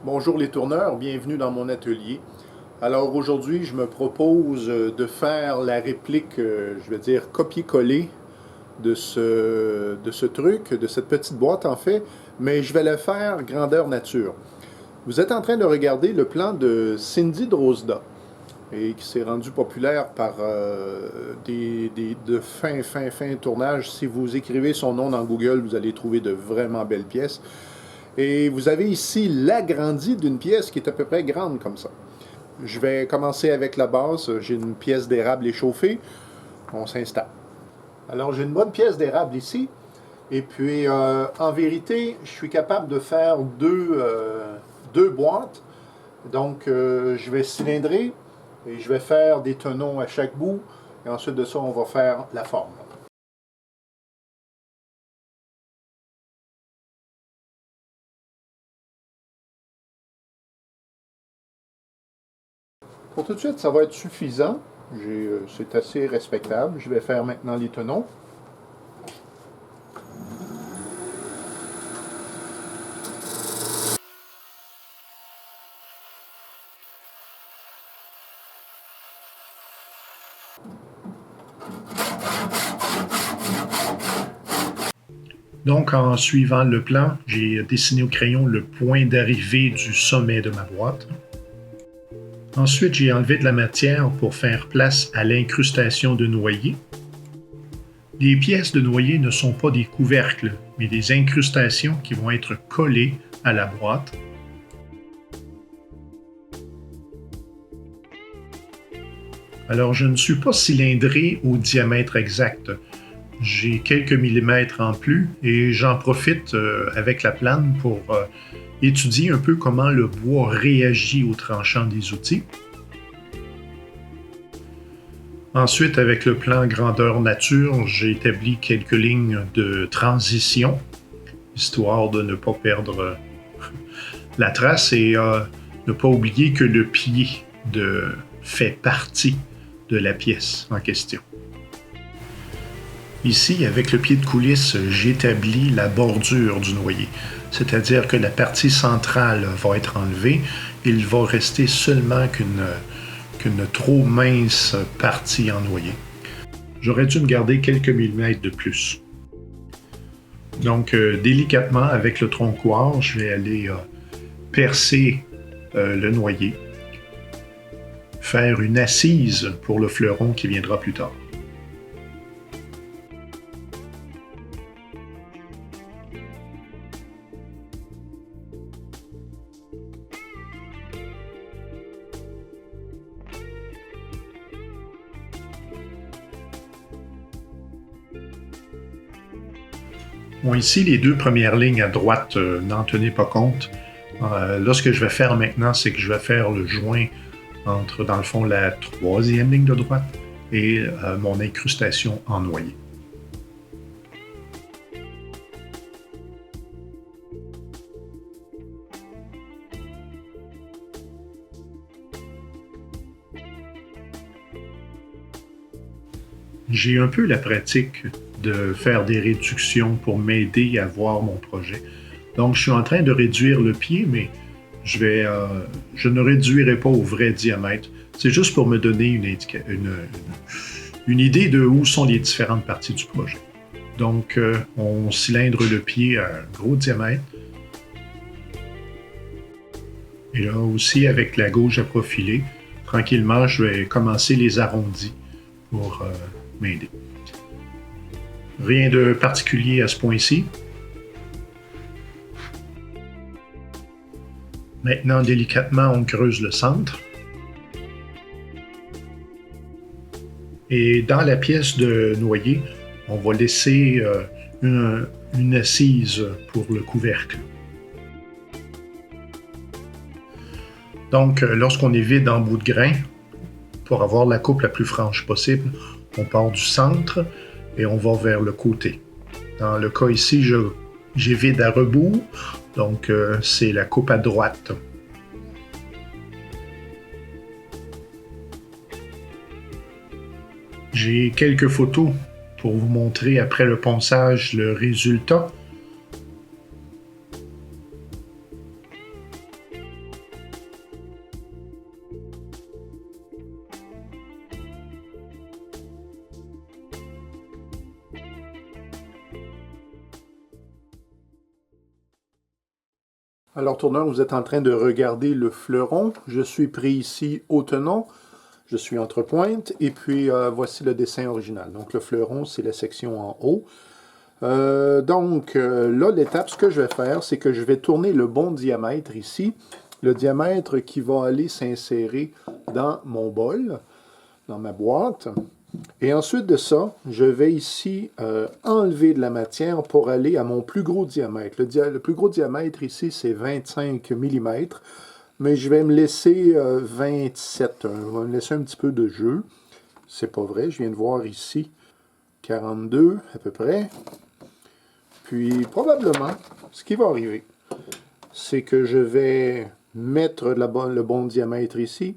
Bonjour les tourneurs, bienvenue dans mon atelier. Alors aujourd'hui, je me propose de faire la réplique, je vais dire copier-coller de ce truc, de cette petite boîte en fait, mais je vais le faire grandeur nature. Vous êtes en train de regarder le plan de Cindy Drozda, et qui s'est rendu populaire par de fin tournages. Si vous écrivez son nom dans Google, vous allez trouver de vraiment belles pièces. Et vous avez ici l'agrandi d'une pièce qui est à peu près grande comme ça. Je vais commencer avec la base. J'ai une pièce d'érable échauffée. On s'installe. Alors j'ai une bonne pièce d'érable ici. Et puis en vérité, je suis capable de faire deux boîtes. Donc je vais cylindrer et je vais faire des tenons à chaque bout. Et ensuite de ça, on va faire la forme. Pour tout de suite, ça va être suffisant. C'est assez respectable. Je vais faire maintenant les tenons. Donc, en suivant le plan, j'ai dessiné au crayon le point d'arrivée du sommet de ma boîte. Ensuite, j'ai enlevé de la matière pour faire place à l'incrustation de noyer. Les pièces de noyer ne sont pas des couvercles, mais des incrustations qui vont être collées à la boîte. Alors, je ne suis pas cylindré au diamètre exact. J'ai quelques millimètres en plus et j'en profite avec la plane pour étudier un peu comment le bois réagit au tranchant des outils. Ensuite, avec le plan grandeur nature, j'ai établi quelques lignes de transition, histoire de ne pas perdre la trace et ne pas oublier que le pied fait partie de la pièce en question. Ici, avec le pied de coulisse, j'établis la bordure du noyer, c'est-à-dire que la partie centrale va être enlevée. Il va rester seulement qu'une trop mince partie en noyer. J'aurais dû me garder quelques millimètres de plus. Donc, délicatement, avec le troncoir, je vais aller percer le noyer, faire une assise pour le fleuron qui viendra plus tard. Bon, ici, les deux premières lignes à droite, n'en tenez pas compte. Là, ce que je vais faire maintenant, c'est que je vais faire le joint entre, dans le fond, la troisième ligne de droite et mon incrustation en noyer. J'ai un peu la pratique de faire des réductions pour m'aider à voir mon projet. Donc, je suis en train de réduire le pied, mais je ne réduirai pas au vrai diamètre. C'est juste pour me donner une idée de où sont les différentes parties du projet. Donc, on cylindre le pied à un gros diamètre. Et là aussi, avec la gauche à profiler, tranquillement, je vais commencer les arrondis pour m'aider. Rien de particulier à ce point-ci. Maintenant, délicatement, on creuse le centre. Et dans la pièce de noyer, on va laisser une assise pour le couvercle. Donc, lorsqu'on est vide en bout de grain, pour avoir la coupe la plus franche possible, on part du centre et on va vers le côté. Dans le cas ici, j'ai vide à rebours, donc c'est la coupe à droite. J'ai quelques photos pour vous montrer après le ponçage le résultat. Alors, tourneur, vous êtes en train de regarder le fleuron. Je suis pris ici au tenon. Je suis entre pointe. Et puis, voici le dessin original. Donc, le fleuron, c'est la section en haut. Là, l'étape, ce que je vais faire, c'est que je vais tourner le bon diamètre ici. Le diamètre qui va aller s'insérer dans mon bol, dans ma boîte. Et ensuite de ça, je vais ici enlever de la matière pour aller à mon plus gros diamètre. Le plus gros diamètre ici, c'est 25 mm, mais je vais me laisser 27. Je vais me laisser un petit peu de jeu. C'est pas vrai, je viens de voir ici 42 à peu près. Puis probablement, ce qui va arriver, c'est que je vais mettre le bon diamètre ici.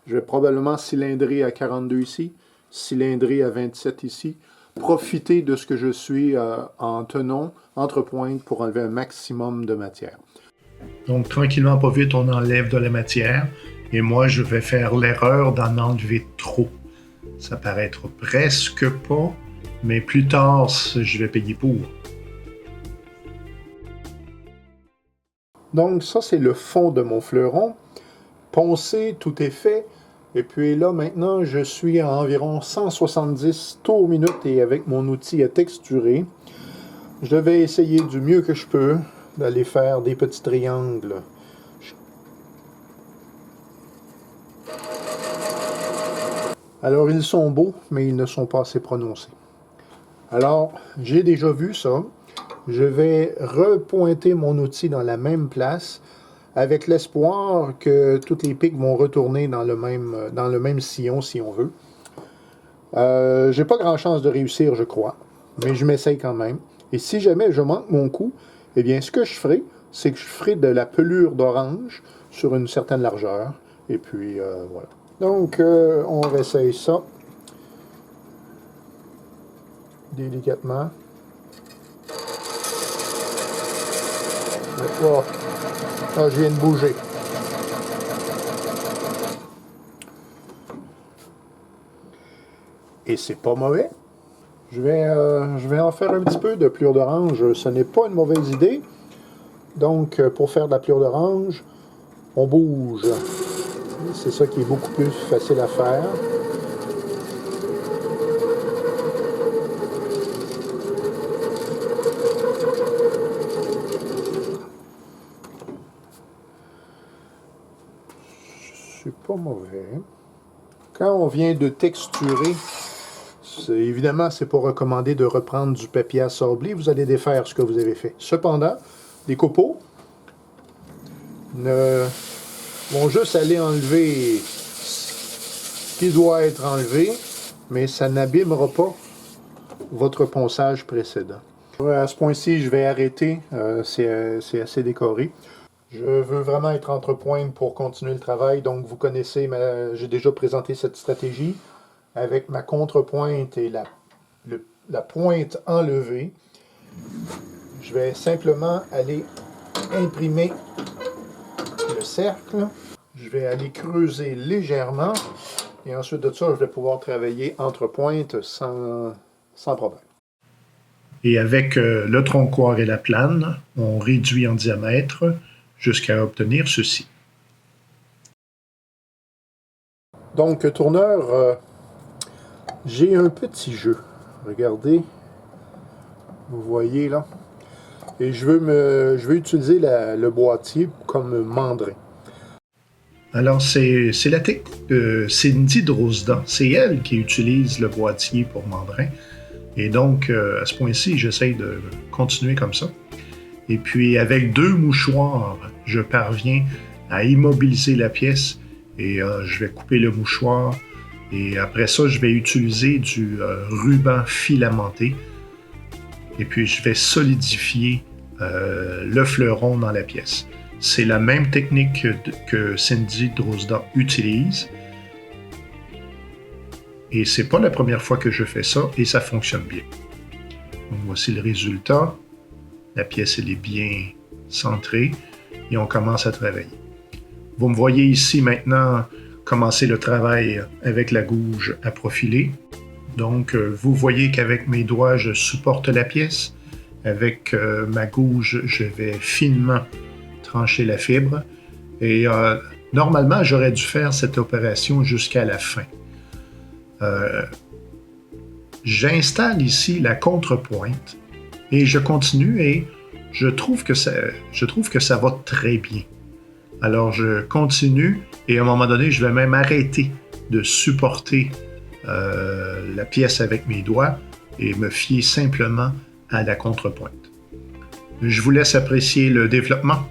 Je vais probablement cylindrer à 42 ici, cylindrer à 27 ici, profiter de ce que je suis en tenon, entre pointes, pour enlever un maximum de matière. Donc, tranquillement, pas vite, on enlève de la matière. Et moi, je vais faire l'erreur d'en enlever trop. Ça paraît être presque pas, mais plus tard, je vais payer pour. Donc, ça, c'est le fond de mon fleuron. Poncé, tout est fait. Et puis là, maintenant, je suis à environ 170 tours minute et avec mon outil à texturer, je vais essayer du mieux que je peux d'aller faire des petits triangles. Alors, ils sont beaux, mais ils ne sont pas assez prononcés. Alors, j'ai déjà vu ça. Je vais repointer mon outil dans la même place avec l'espoir que toutes les pics vont retourner dans le même sillon, si on veut. J'ai pas grand chance de réussir, je crois, mais je m'essaye quand même. Et si jamais je manque mon coup, eh bien, ce que je ferai, c'est que je ferai de la pelure d'orange sur une certaine largeur. Et puis, voilà. Donc, on réessaye ça délicatement. Oh, ah, je viens de bouger. Et c'est pas mauvais. Je vais en faire un petit peu de pelure d'orange. Ce n'est pas une mauvaise idée. Donc, pour faire de la pelure d'orange, on bouge. C'est ça qui est beaucoup plus facile à faire. C'est pas mauvais. Quand on vient de texturer, évidemment, c'est pas recommandé de reprendre du papier à sabler. Vous allez défaire ce que vous avez fait. Cependant, les copeaux vont juste aller enlever ce qui doit être enlevé, mais ça n'abîmera pas votre ponçage précédent. À ce point-ci, je vais arrêter. C'est assez décoré. Je veux vraiment être entre pointes pour continuer le travail. Donc, vous connaissez, j'ai déjà présenté cette stratégie avec ma contrepointe et la pointe enlevée. Je vais simplement aller imprimer le cercle. Je vais aller creuser légèrement. Et ensuite de ça, je vais pouvoir travailler entre pointes sans problème. Et avec le troncoir et la plane, on réduit en diamètre jusqu'à obtenir ceci. Donc, tourneur, j'ai un petit jeu. Regardez. Vous voyez là. Et je veux utiliser le boîtier comme mandrin. Alors, c'est la technique de Cindy Drozda. C'est elle qui utilise le boîtier pour mandrin. Et donc, à ce point-ci, j'essaye de continuer comme ça. Et puis, avec 2 mouchoirs, je parviens à immobiliser la pièce et je vais couper le mouchoir. Et après ça, je vais utiliser du ruban filamenté. Et puis, je vais solidifier le fleuron dans la pièce. C'est la même technique que Cindy Drozda utilise. Et c'est pas la première fois que je fais ça et ça fonctionne bien. Donc, voici le résultat. La pièce, elle est bien centrée et on commence à travailler. Vous me voyez ici maintenant commencer le travail avec la gouge à profiler. Donc, vous voyez qu'avec mes doigts, je supporte la pièce. Avec ma gouge, je vais finement trancher la fibre. Et normalement, j'aurais dû faire cette opération jusqu'à la fin. J'installe ici la contrepointe et je continue et je trouve que ça va très bien. Alors, je continue et à un moment donné, je vais même arrêter de supporter la pièce avec mes doigts et me fier simplement à la contrepointe. Je vous laisse apprécier le développement.